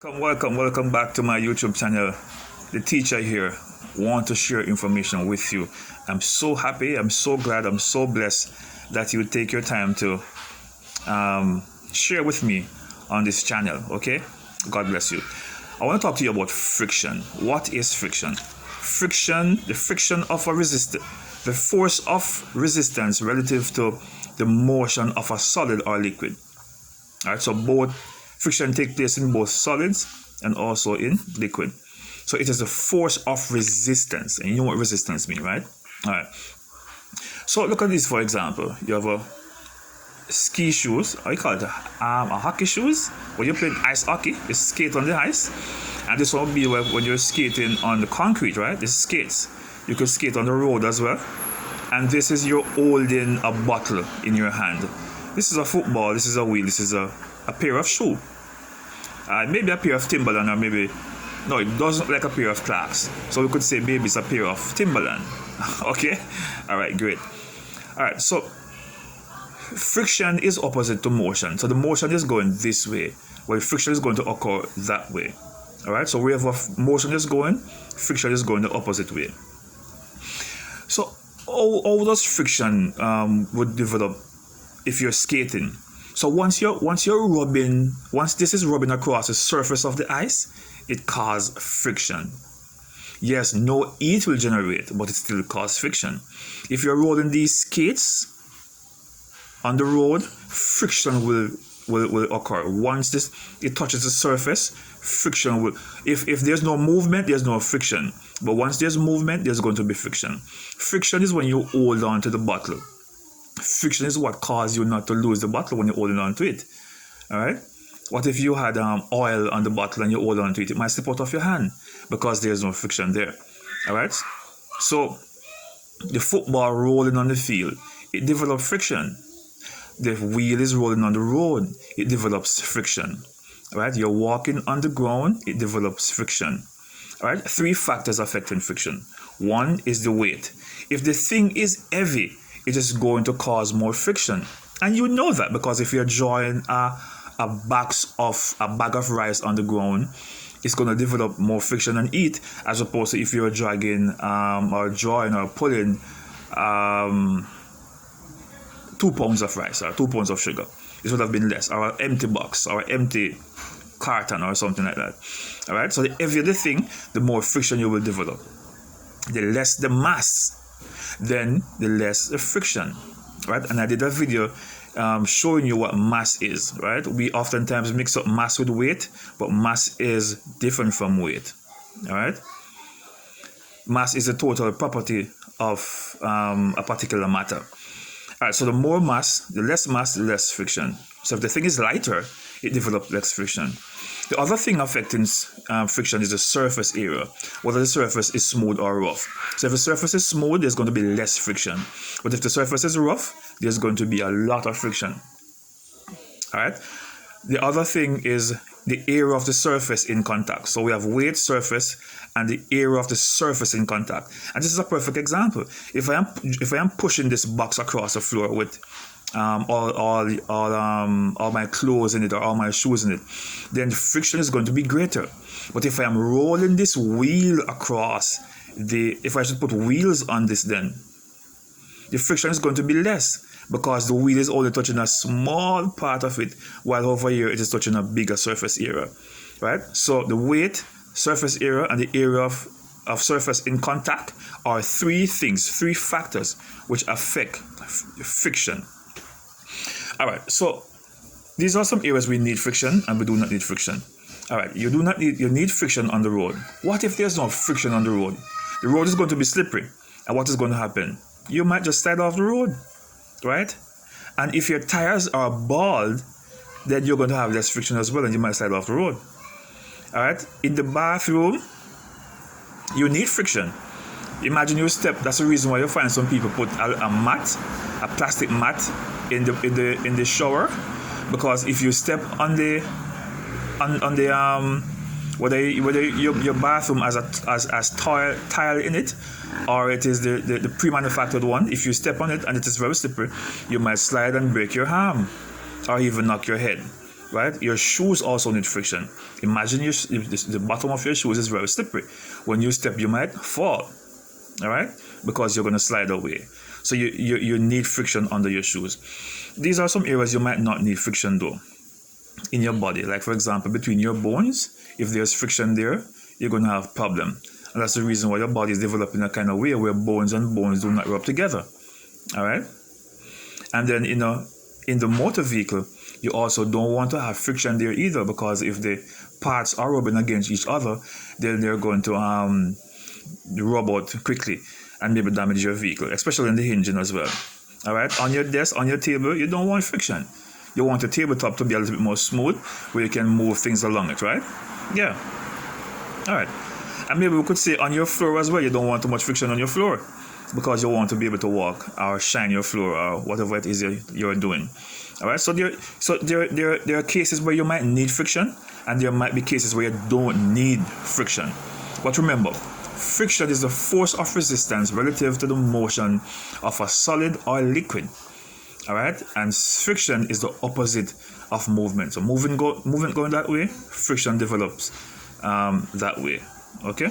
Welcome back to my YouTube channel. The teacher here want to share information with you. I'm so happy, I'm so glad, I'm so blessed that you take your time to share with me on this channel. Okay, God bless you. I want to talk to you about friction. What is friction? Friction, the friction of a resistor, the force of resistance relative to the motion of a solid or liquid. All right, so both friction take place in both solids and also in liquid. So it is the force of resistance, and you know what resistance means, right? All right. So look at this, for example. You have a ski shoes, or you call it a hockey shoes. When you play ice hockey, you skate on the ice, and this will be when you're skating on the concrete, right? This is skates. You could skate on the road as well, and this is you're holding a bottle in your hand. This is a football. This is a wheel. This is a pair of shoe. Maybe a pair of Timberland, or maybe no, it doesn't look like a pair of Clarks. So we could say maybe it's a pair of Timberland. Okay, all right, great. All right, so friction is opposite to motion. So the motion is going this way, while friction is going to occur that way. All right, so wherever motion is going, friction is going the opposite way. So how does friction would develop if you're skating? So once this is rubbing across the surface of the ice, it causes friction. Yes, no heat will generate, but it still causes friction. If you're rolling these skates on the road, friction will occur. Once it touches the surface, friction will. If there's no movement, there's no friction. But once there's movement, there's going to be friction. Friction is when you hold on to the bottle. Friction is what causes you not to lose the bottle when you're holding on to it. All right. What if you had oil on the bottle and you hold on to it? It might slip out of your hand because there's no friction there. All right. So the football rolling on the field, it develops friction. The wheel is rolling on the road, it develops friction. All right. You're walking on the ground, it develops friction. All right. 3 factors affecting friction. One is the weight. If the thing is heavy, it is going to cause more friction, and you know that because if you're drawing a bag of rice on the ground, it's going to develop more friction and heat, as opposed to if you're dragging or drawing or pulling 2 pounds of rice or 2 pounds of sugar. It would have been less, or an empty box or an empty carton or something like that. All right. So the heavier the thing, the more friction you will develop. The less the mass, then the less the friction, right? And I did a video showing you what mass is, right? We oftentimes mix up mass with weight, but mass is different from weight, all right? Mass is the total property of a particular matter. All right, so the more mass, the less friction. So if the thing is lighter, it develops less friction. The other thing affecting friction is the surface area, whether the surface is smooth or rough. So if the surface is smooth, there's going to be less friction. But if the surface is rough, there's going to be a lot of friction. All right. The other thing is the area of the surface in contact. So we have weight, surface, and the area of the surface in contact. And this is a perfect example. If I am pushing this box across the floor with all my clothes in it or all my shoes in it, then the friction is going to be greater. But if I am rolling this wheel across if I should put wheels on this, then the friction is going to be less because the wheel is only touching a small part of it, while over here it is touching a bigger surface area, right? So the weight, surface area, and the area of surface in contact are 3 factors which affect friction. All right, so these are some areas we need friction and we do not need friction. All right, you need friction on the road. What if there's no friction on the road? The road is going to be slippery, and what is going to happen? You might just slide off the road, right? And if your tires are bald, then you're going to have less friction as well, and you might slide off the road. All right, in the bathroom, you need friction. Imagine you step. That's the reason why you find some people put a plastic mat in the shower, because if you step on the whether your bathroom has tile in it, or it is the pre-manufactured one, if you step on it and it is very slippery, you might slide and break your arm or even knock your head. right? Your shoes also need friction. Imagine the bottom of your shoes is very slippery. When you step, you might fall, all right, because you're going to slide away. So you need friction under your shoes. These are some areas you might not need friction though in your body. Like for example, between your bones, if there's friction there, you're going to have problem. And that's the reason why your body is developing a kind of way where bones and bones do not rub together. All right. And then, in the motor vehicle, you also don't want to have friction there either, because if the parts are rubbing against each other, then they're going to rub out quickly and maybe damage your vehicle, especially in the engine as well. All right. On your desk, on your table, you don't want friction. You want the tabletop to be a little bit more smooth, where you can move things along it, right? Yeah. All right. And maybe we could say on your floor as well, you don't want too much friction on your floor, because you want to be able to walk or shine your floor or whatever it is you're doing. All right. So there are cases where you might need friction, and there might be cases where you don't need friction. But remember, friction is the force of resistance relative to the motion of a solid or liquid. All right. And friction is the opposite of movement. So movement going that way, friction develops that way. Okay.